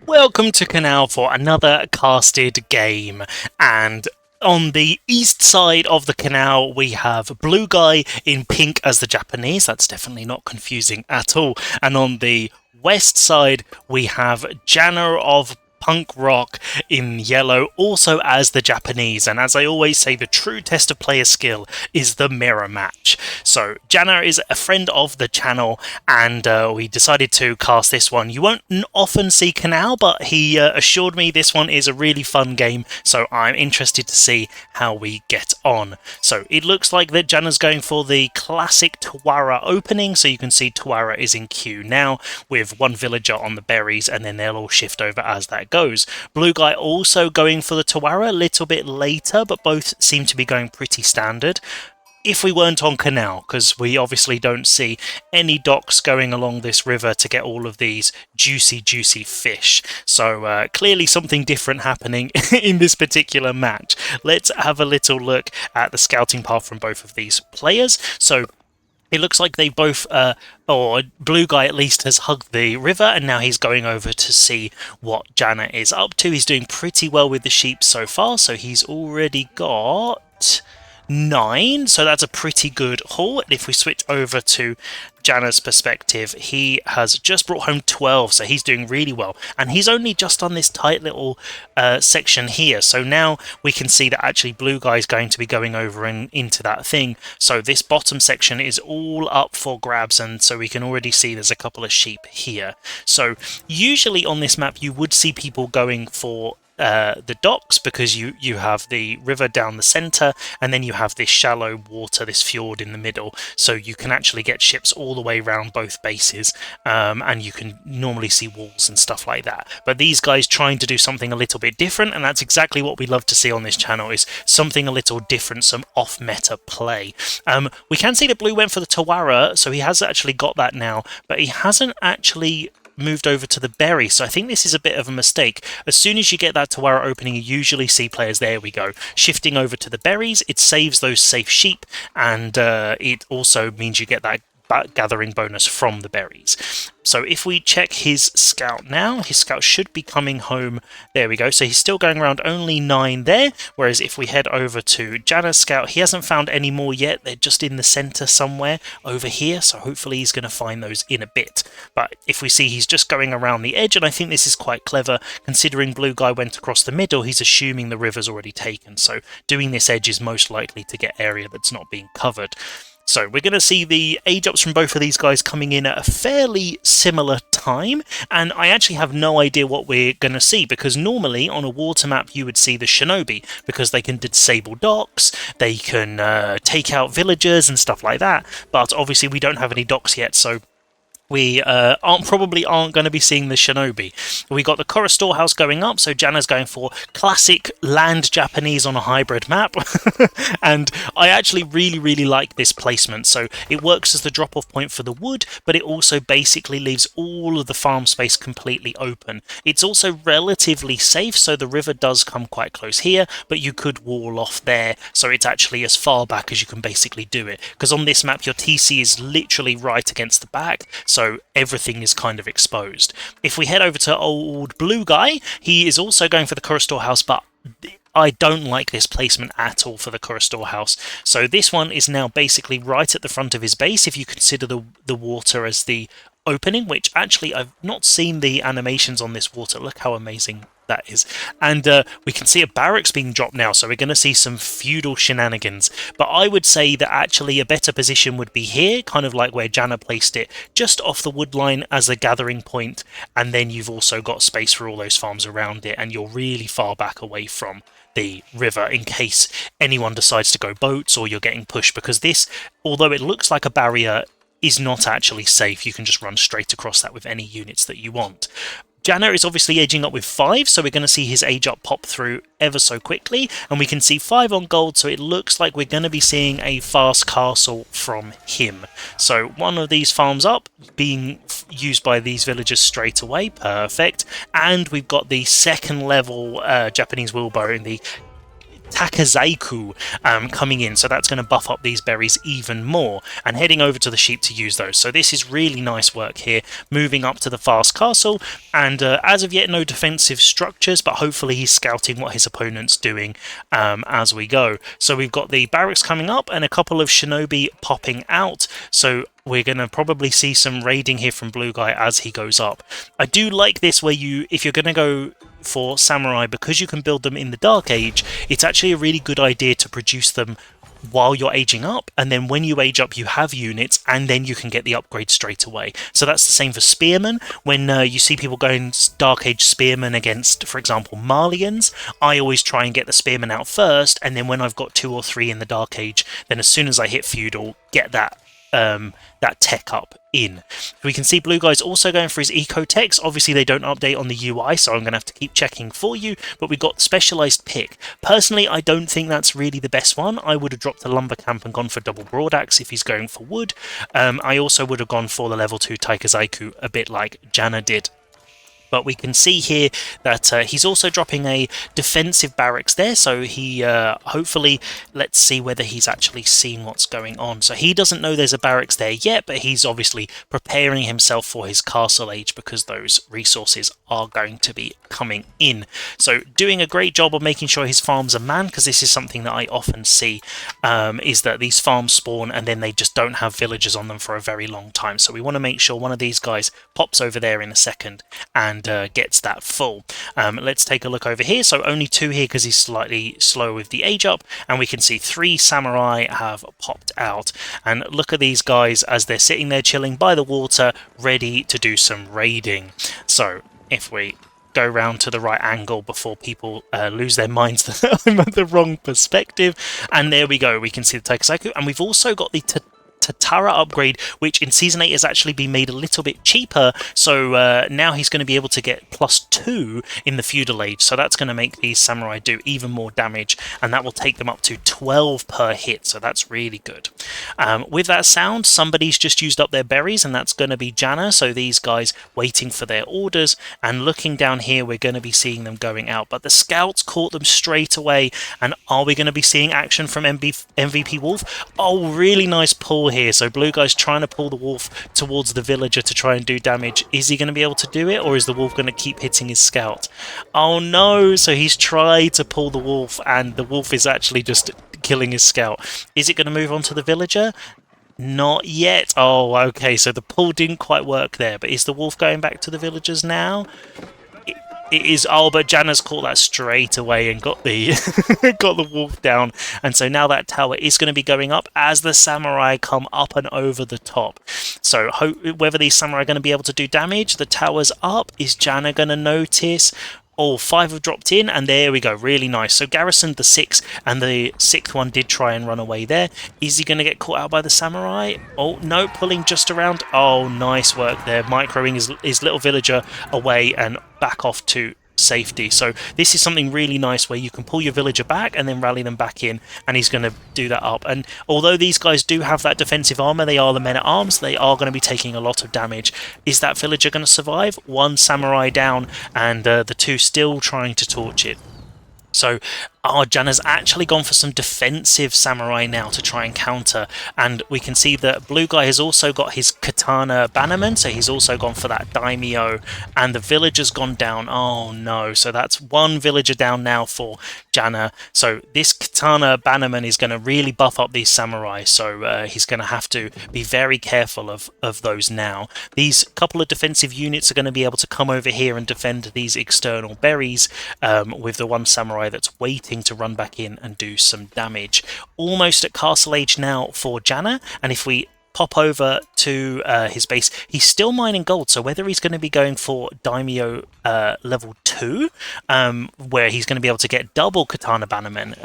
Welcome to Canal for another casted game, and on the east side of the canal we have Blue Guy in pink as the Japanese. That's definitely not confusing at all. And on the west side we have Jana of punk rock in yellow, also as the Japanese. And as I always say, the true test of player skill is the mirror match. So Jana is a friend of the channel, and we decided to cast this one. You won't often see Canal, but he assured me this one is a really fun game, so I'm interested to see how we get on. So it looks like that Jana's going for the classic Tawara opening, so you can see Tawara is in queue now with one villager on the berries, and then they'll all shift over as that goes. Blue Guy also going for the Tawara a little bit later, but both seem to be going pretty standard. If we weren't on Canal, because we obviously don't see any docks going along this river to get all of these juicy fish. So clearly something different happening in this particular match. Let's have a little look at the scouting path from both of these players. So it looks like they both, or Blue Guy at least, has hugged the river, and now he's going over to see what Jana is up to. He's doing pretty well with the sheep so far, so he's already got 9, so that's a pretty good haul. And if we switch over to Jana's perspective, he has just brought home 12, so he's doing really well, and he's only just on this tight little section here. So now we can see that actually Blue Guy is going to be going over and into that thing, so this bottom section is all up for grabs, and so we can already see there's a couple of sheep here. So usually on this map you would see people going for the docks, because you have the river down the center, and then you have this shallow water, this fjord in the middle, so you can actually get ships all the way around both bases, and you can normally see walls and stuff like that. But these guys trying to do something a little bit different, and that's exactly what we love to see on this channel, is something a little different, some off-meta play. We can see that Blue went for the Tawara, so he has actually got that now, but he hasn't actually moved over to the berry, so I think this is a bit of a mistake. As soon as you get that Tawara opening, you usually see players, there we go, shifting over to the berries. It saves those safe sheep, and it also means you get that gathering bonus from the berries. So if we check his scout now, his scout should be coming home. There we go. So he's still going around, only 9 there. Whereas if we head over to Jana's scout, he hasn't found any more yet. They're just in the center somewhere over here. So hopefully he's going to find those in a bit. But if we see, he's just going around the edge, and I think this is quite clever considering Blue Guy went across the middle. He's assuming the river's already taken. So doing this edge is most likely to get area that's not being covered. So we're going to see the age ups from both of these guys coming in at a fairly similar time, and I actually have no idea what we're going to see, because normally on a water map you would see the shinobi, because they can disable docks, they can take out villagers and stuff like that, but obviously we don't have any docks yet, so we probably aren't going to be seeing the shinobi. We got the Kora storehouse going up, so Jana's going for classic land Japanese on a hybrid map. And I actually really like this placement. So it works as the drop-off point for the wood, but it also basically leaves all of the farm space completely open. It's also relatively safe, so the river does come quite close here, but you could wall off there, so it's actually as far back as you can basically do it. Because on this map, your TC is literally right against the back, so everything is kind of exposed. If we head over to old Blue Guy, he is also going for the Kora storehouse, but I don't like this placement at all for the Kora storehouse. So this one is now basically right at the front of his base, if you consider the water as the opening, which actually I've not seen the animations on this water. Look how amazing that is. And we can see a barracks being dropped now, so we're going to see some feudal shenanigans. But I would say that actually a better position would be here, kind of like where Jana placed it, just off the wood line as a gathering point, and then you've also got space for all those farms around it, and you're really far back away from the river in case anyone decides to go boats or you're getting pushed, because this, although it looks like a barrier, is not actually safe. You can just run straight across that with any units that you want. Jana is obviously aging up with 5, so we're going to see his age up pop through ever so quickly, and we can see 5 on gold, so it looks like we're going to be seeing a fast castle from him. So one of these farms up, being used by these villagers straight away, perfect, and we've got the second level Japanese wheelbarrow in the Takazaiku coming in, so that's going to buff up these berries even more, and heading over to the sheep to use those. So this is really nice work here, moving up to the fast castle, and as of yet no defensive structures, but hopefully he's scouting what his opponent's doing as we go. So we've got the barracks coming up and a couple of shinobi popping out, so we're going to probably see some raiding here from Blue Guy as he goes up. I do like this where if you're going to go for samurai, because you can build them in the Dark Age, it's actually a really good idea to produce them while you're aging up, and then when you age up you have units, and then you can get the upgrade straight away. So that's the same for spearmen. When you see people going Dark Age spearmen against, for example, Malians, I always try and get the spearmen out first, and then when I've got 2 or 3 in the Dark Age, then as soon as I hit feudal, get that tech up in. We can see Blue Guy's also going for his eco techs. Obviously they don't update on the UI, so I'm going to have to keep checking for you, but we've got specialized pick. Personally, I don't think that's really the best one. I would have dropped the lumber camp and gone for double broadaxe if he's going for wood. I also would have gone for the level 2 Taikazaiku, a bit like Janna did. But we can see here that he's also dropping a defensive barracks there, so he hopefully, let's see whether he's actually seen what's going on. So he doesn't know there's a barracks there yet, but he's obviously preparing himself for his castle age because those resources are going to be coming in. So doing a great job of making sure his farms are manned, because this is something that I often see, is that these farms spawn and then they just don't have villagers on them for a very long time. So we want to make sure one of these guys pops over there in a second and gets that full. Let's take a look over here. So only 2 here because he's slightly slow with the age up, and we can see 3 samurai have popped out. And look at these guys as they're sitting there chilling by the water, ready to do some raiding. So if we go round to the right angle before people lose their minds that I'm at the wrong perspective, and there we go, we can see the Taikazaiku, and we've also got the Tatara upgrade, which in Season 8 has actually been made a little bit cheaper, so now he's going to be able to get +2 in the feudal age, so that's going to make these samurai do even more damage, and that will take them up to 12 per hit, so that's really good. With that sound, somebody's just used up their berries, and that's going to be Janna, so these guys waiting for their orders, and looking down here we're going to be seeing them going out, but the scouts caught them straight away, and are we going to be seeing action from MVP Wolf? Oh, really nice pull here. So Blue Guy's trying to pull the wolf towards the villager to try and do damage. Is he going to be able to do it, or is the wolf going to keep hitting his scout? Oh no, so he's tried to pull the wolf and the wolf is actually just killing his scout. Is it going to move on to the villager? Not yet. Oh, okay, so the pull didn't quite work there, but is the wolf going back to the villagers now? It is. Oh, but Janna's caught that straight away and got the got the wolf down, and so now that tower is going to be going up as the samurai come up and over the top. So whether these samurai are going to be able to do damage, the tower's up. Is Janna going to notice? Oh, 5 have dropped in, and there we go. Really nice. So garrisoned the 6, and the 6th one did try and run away there. Is he going to get caught out by the samurai? Oh, no, pulling just around. Oh, nice work there. Microing his little villager away and back off to safety. So this is something really nice where you can pull your villager back and then rally them back in, and he's going to do that up. And although these guys do have that defensive armor, they are the men at arms, they are going to be taking a lot of damage. Is that villager going to survive? 1 samurai down, and the 2 still trying to torch it. So Janna's actually gone for some defensive samurai now to try and counter, and we can see that Blue Guy has also got his katana bannerman, so he's also gone for that daimyo, and the villager's gone down. Oh no, so that's 1 villager down now for Janna. So this katana bannerman is going to really buff up these samurai, so he's going to have to be very careful of those now. These couple of defensive units are going to be able to come over here and defend these external berries with the 1 samurai that's waiting to run back in and do some damage. Almost at castle age now for Janna, and if we pop over to his base, he's still mining gold, so whether he's going to be going for daimyo level 2, where he's going to be able to get double katana bannerman,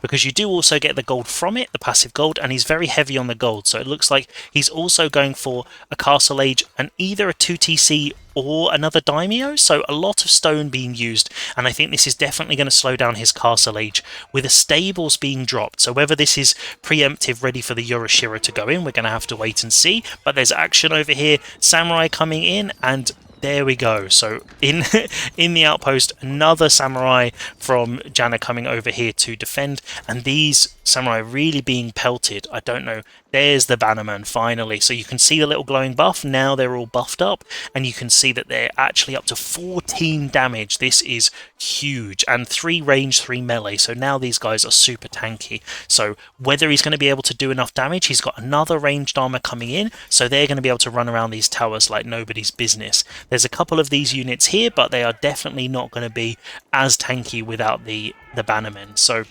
because you do also get the gold from it, the passive gold, and he's very heavy on the gold, so it looks like he's also going for a castle age and either a 2TC or another daimyo, so a lot of stone being used, and I think this is definitely going to slow down his castle age with the stables being dropped. So whether this is preemptive ready for the Yorishiro to go in, we're going to have to wait and see, but there's action over here, samurai coming in, and There we go. So in in the outpost, another samurai from Janna coming over here to defend, and these samurai really being pelted. I don't know. There's the bannerman finally. So you can see the little glowing buff. Now they're all buffed up, and you can see that they're actually up to 14 damage. This is huge, and 3 range, 3 melee. So now these guys are super tanky. So whether he's going to be able to do enough damage, he's got another ranged armor coming in, so they're going to be able to run around these towers like nobody's business. There's a couple of these units here, but they are definitely not going to be as tanky without the bannermen. So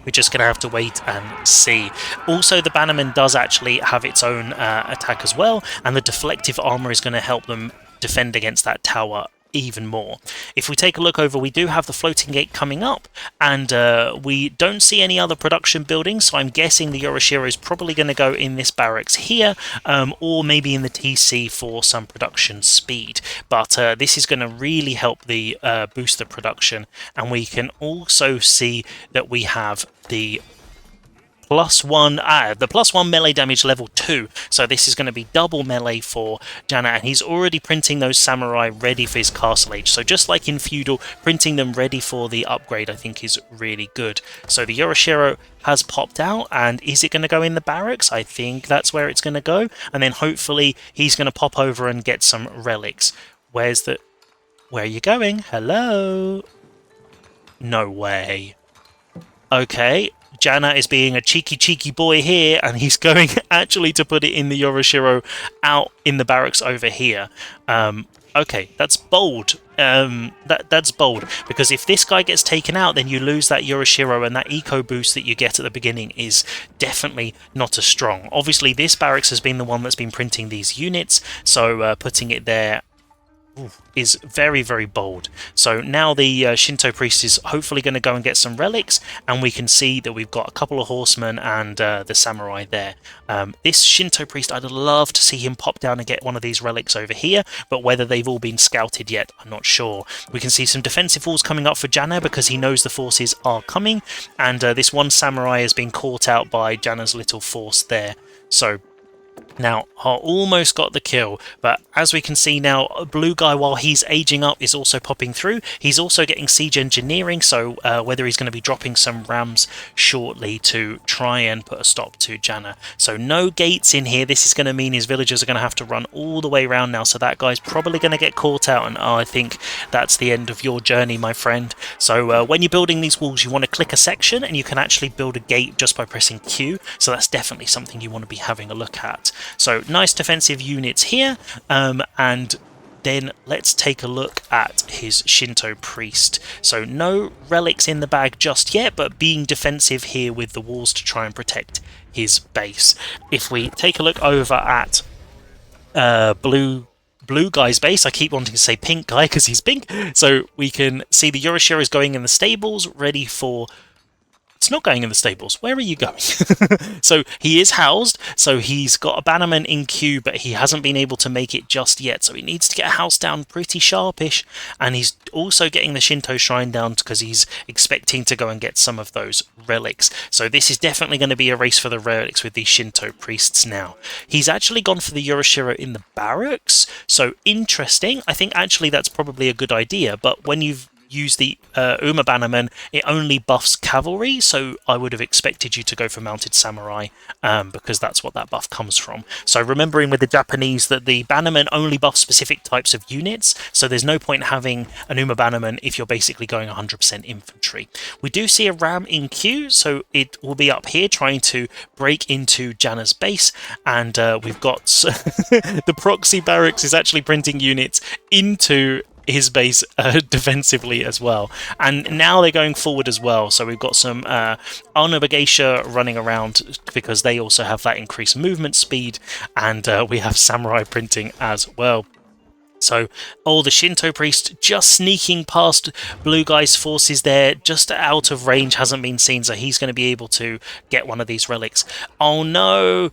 we're just going to have to wait and see. Also, the bannerman does actually have its own attack as well, and the deflective armor is going to help them defend against that tower even more. If we take a look over, we do have the floating gate coming up, and we don't see any other production buildings, so I'm guessing the Yorishiro is probably going to go in this barracks here, or maybe in the TC for some production speed. But this is going to really help the boost the production, and we can also see that we have the +1 melee damage level 2, so this is going to be double melee for Janna, and he's already printing those samurai ready for his castle age. So just like in feudal, printing them ready for the upgrade I think is really good. So the Yorishiro has popped out, and is it going to go in the barracks? I think that's where it's going to go, and then hopefully he's going to pop over and get some relics. Where are you going? Hello? No way. Okay, Janna is being a cheeky boy here, and he's going actually to put it in the Yorishiro out in the barracks over here. Okay, that's bold. That's bold, because if this guy gets taken out, then you lose that Yorishiro, and that eco boost that you get at the beginning is definitely not as strong. Obviously, this barracks has been the one that's been printing these units, so putting it there is very, very bold. So now the Shinto priest is hopefully going to go and get some relics, and we can see that we've got a couple of horsemen and the samurai there. This Shinto priest, I'd love to see him pop down and get one of these relics over here, but whether they've all been scouted yet, I'm not sure. We can see some defensive walls coming up for Janna because he knows the forces are coming, and this one samurai has been caught out by Janna's little force there. So now, I almost got the kill, but as we can see now, Blue Guy, while he's aging up, is also popping through. He's also getting siege engineering, so whether he's going to be dropping some rams shortly to try and put a stop to Janna. So no gates in here. This is going to mean his villagers are going to have to run all the way around now, so that guy's probably going to get caught out, and I think that's the end of your journey, my friend. So when you're building these walls, you want to click a section, and you can actually build a gate just by pressing Q, so that's definitely something you want to be having a look at. So nice defensive units here, and then let's take a look at his Shinto priest. So no relics in the bag just yet, but being defensive here with the walls to try and protect his base. If we take a look over at Blue Guy's base, I keep wanting to say Pink Guy because he's pink, so we can see the Yorishiro is going in the stables, ready for... It's not going in the stables. Where are you going? So he is housed. So he's got a bannerman in queue, but he hasn't been able to make it just yet. So he needs to get a house down pretty sharpish. And he's also getting the Shinto shrine down because he's expecting to go and get some of those relics. So this is definitely going to be a race for the relics with these Shinto priests now. He's actually gone for the Yorishiro in the barracks. So interesting. I think actually that's probably a good idea. But when you've use the Uma Bannerman, it only buffs cavalry, so I would have expected you to go for mounted samurai, because that's what that buff comes from. So remembering with the Japanese that the Bannerman only buffs specific types of units, so there's no point having an Uma Bannerman if you're basically going 100% infantry. We do see a ram in queue, so it will be up here trying to break into Janna's base, and we've got the proxy barracks is actually printing units into his base defensively as well, and now they're going forward as well. So we've got some Arnabagesha running around because they also have that increased movement speed, and we have samurai printing as well. So, the Shinto priest just sneaking past Blue Guy's forces there, just out of range, hasn't been seen, so he's going to be able to get one of these relics. Oh no!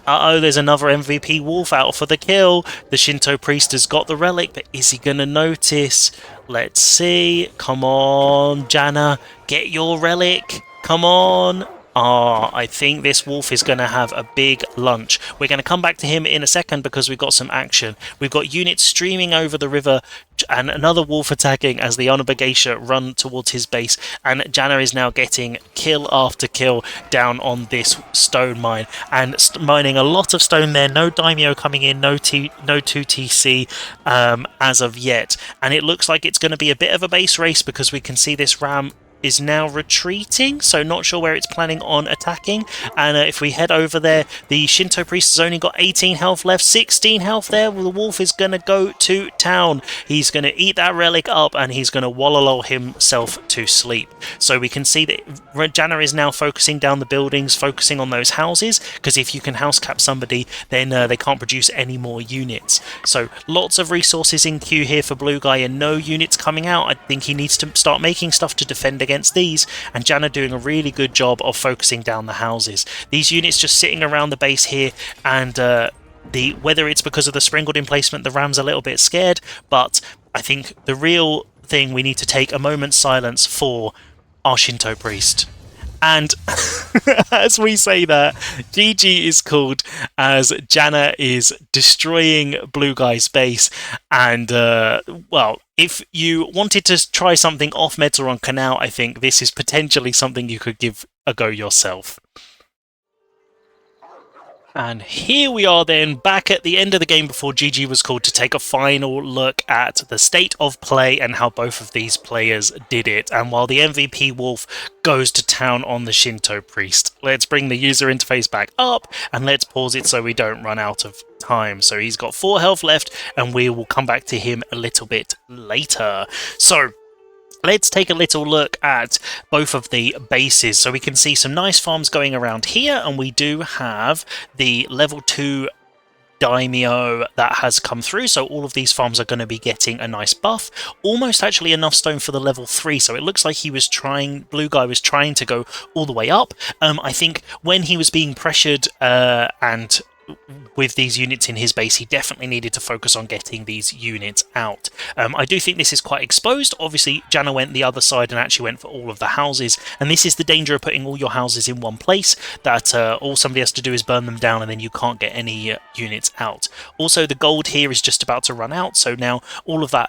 Uh-oh, there's another MVP wolf out for the kill. The Shinto priest has got the relic, but is he going to notice? Let's see. Come on, Janna. Get your relic. Come on. I think this wolf is going to have a big lunch. We're going to come back to him in a second because we've got some action. We've got units streaming over the river and another wolf attacking as the Onabagesha run towards his base, and Janna is now getting kill after kill down on this stone mine and mining a lot of stone there. No daimyo coming in, no 2TC as of yet, and it looks like it's going to be a bit of a base race because we can see this ram is now retreating, so not sure where it's planning on attacking. And if we head over there, the Shinto priest has only got 18 health left, 16 health there. Well, the wolf is going to go to town. He's going to eat that relic up and he's going to wallow himself to sleep. So we can see that Janna is now focusing down the buildings, focusing on those houses, because if you can house cap somebody, then they can't produce any more units. So lots of resources in queue here for Blue Guy and no units coming out. I think he needs to start making stuff to defend against these, and Janna doing a really good job of focusing down the houses. These units just sitting around the base here, and whether it's because of the sprinkled in placement, the Ram's a little bit scared, but I think the real thing, we need to take a moment's silence for our Shinto priest. And as we say that, GG is called as Janna is destroying Blue Guy's base. And, well, if you wanted to try something off meta on Canal, I think this is potentially something you could give a go yourself. And here we are then, back at the end of the game before GG was called to take a final look at the state of play and how both of these players did it. And while the MVP Wolf goes to town on the Shinto priest, let's bring the user interface back up and let's pause it so we don't run out of time. So he's got 4 health left and we will come back to him a little bit later. So let's take a little look at both of the bases. So we can see some nice farms going around here, and we do have the level 2 daimyo that has come through, so all of these farms are going to be getting a nice buff. Almost actually enough stone for the level 3, so it looks like Blue Guy was trying to go all the way up. I think when he was being pressured and with these units in his base, he definitely needed to focus on getting these units out. I do think this is quite exposed. Obviously, Janna went the other side and actually went for all of the houses, and this is the danger of putting all your houses in one place, that all somebody has to do is burn them down and then you can't get any units out. Also, the gold here is just about to run out, so now all of that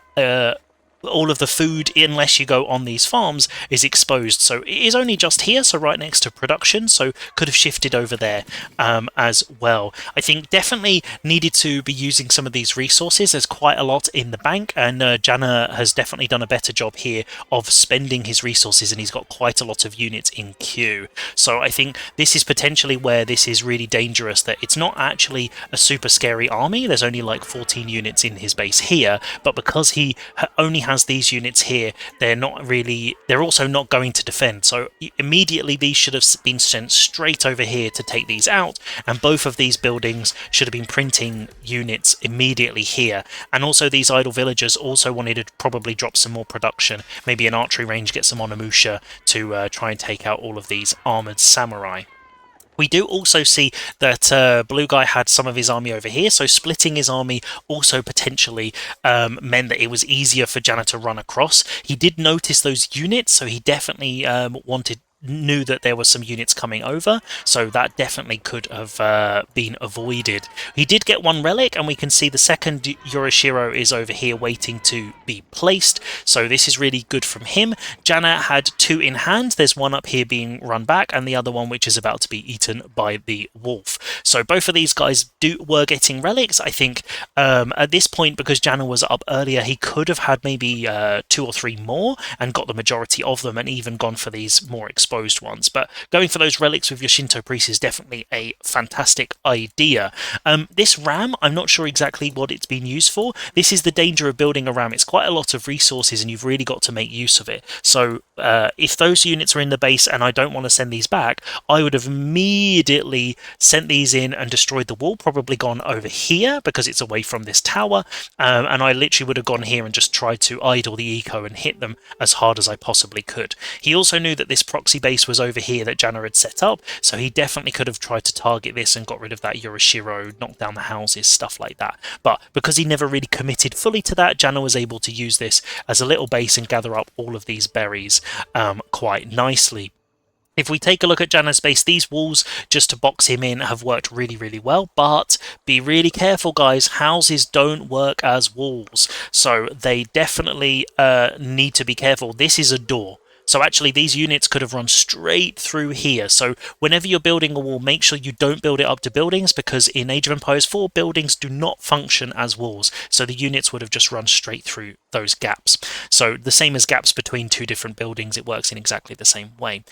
all of the food, unless you go on these farms, is exposed. So it is only just here, so right next to production, so could have shifted over there as well. I think definitely needed to be using some of these resources. There's quite a lot in the bank, and Janna has definitely done a better job here of spending his resources, and he's got quite a lot of units in queue. So I think this is potentially where this is really dangerous, that it's not actually a super scary army. There's only like 14 units in his base here, but because he only has these units here, they're also not going to defend. So immediately these should have been sent straight over here to take these out, and both of these buildings should have been printing units immediately here. And also these idle villagers also wanted to probably drop some more production, maybe an archery range, get some Onimusha to try and take out all of these armoured samurai. We do also see that Blue Guy had some of his army over here, so splitting his army also potentially meant that it was easier for Janna to run across. He did notice those units, so he definitely knew that there were some units coming over, so that definitely could have been avoided. He did get one relic, and we can see the second Yorishiro is over here waiting to be placed, so this is really good from him. Janna had 2 in hand. There's one up here being run back, and the other one which is about to be eaten by the wolf. So both of these guys were getting relics. I think at this point, because Janna was up earlier, he could have had maybe 2 or 3 more and got the majority of them, and even gone for these more exposed ones. But going for those relics with your Shinto priest is definitely a fantastic idea. This ram, I'm not sure exactly what it's been used for. This is the danger of building a ram. It's quite a lot of resources and you've really got to make use of it. So if those units are in the base and I don't want to send these back, I would have immediately sent these in and destroyed the wall, probably gone over here because it's away from this tower, and I literally would have gone here and just tried to idle the eco and hit them as hard as I possibly could. He also knew that this proxy base was over here that Janna had set up, so he definitely could have tried to target this and got rid of that Yorishiro, knock down the houses, stuff like that. But because he never really committed fully to that, Janna was able to use this as a little base and gather up all of these berries quite nicely. If we take a look at Janno's base, these walls, just to box him in, have worked really, really well. But be really careful, guys. Houses don't work as walls. So they definitely need to be careful. This is a door. So actually, these units could have run straight through here. So whenever you're building a wall, make sure you don't build it up to buildings, because in Age of Empires 4, buildings do not function as walls. So the units would have just run straight through those gaps. So the same as gaps between two different buildings, it works in exactly the same way.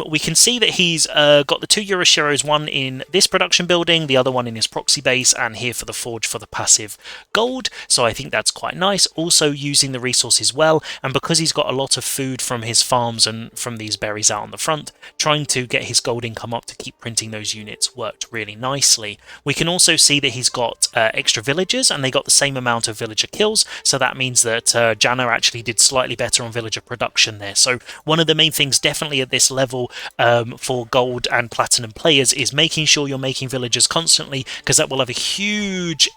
We can see that he's got the 2 Euroshiros, one in this production building, the other one in his proxy base, and here for the forge for the passive gold. So I think that's quite nice. Also using the resources well, and because he's got a lot of food from his farms and from these berries out on the front, trying to get his gold income up to keep printing those units worked really nicely. We can also see that he's got extra villagers, and they got the same amount of villager kills, so that means that Janno actually did slightly better on villager production there. So one of the main things definitely at this level for gold and platinum players is making sure you're making villagers constantly, because that will have a huge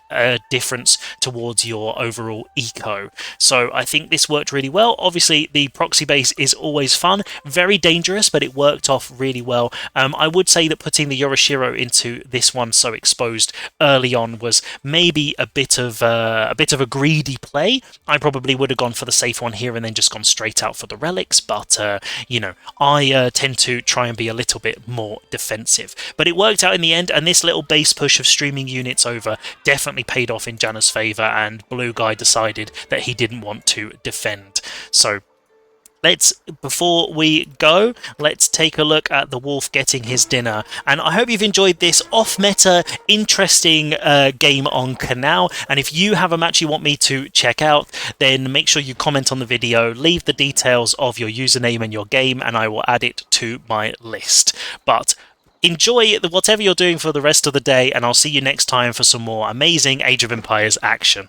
difference towards your overall eco. So I think this worked really well. Obviously the proxy base is always fun, very dangerous, but it worked off really well. I would say that putting the Yoroshiro into this one so exposed early on was maybe a bit of a greedy play. I probably would have gone for the safe one here and then just gone straight out for the relics, but you know, I tend to try and be a little bit more defensive. But it worked out in the end, and this little base push of streaming units over definitely paid off in Janno's favour, and Blue Guy decided that he didn't want to defend. So before we go, let's take a look at the wolf getting his dinner. And I hope you've enjoyed this off-meta, interesting game on Canal. And if you have a match you want me to check out, then make sure you comment on the video, leave the details of your username and your game, and I will add it to my list. But enjoy whatever you're doing for the rest of the day, and I'll see you next time for some more amazing Age of Empires action.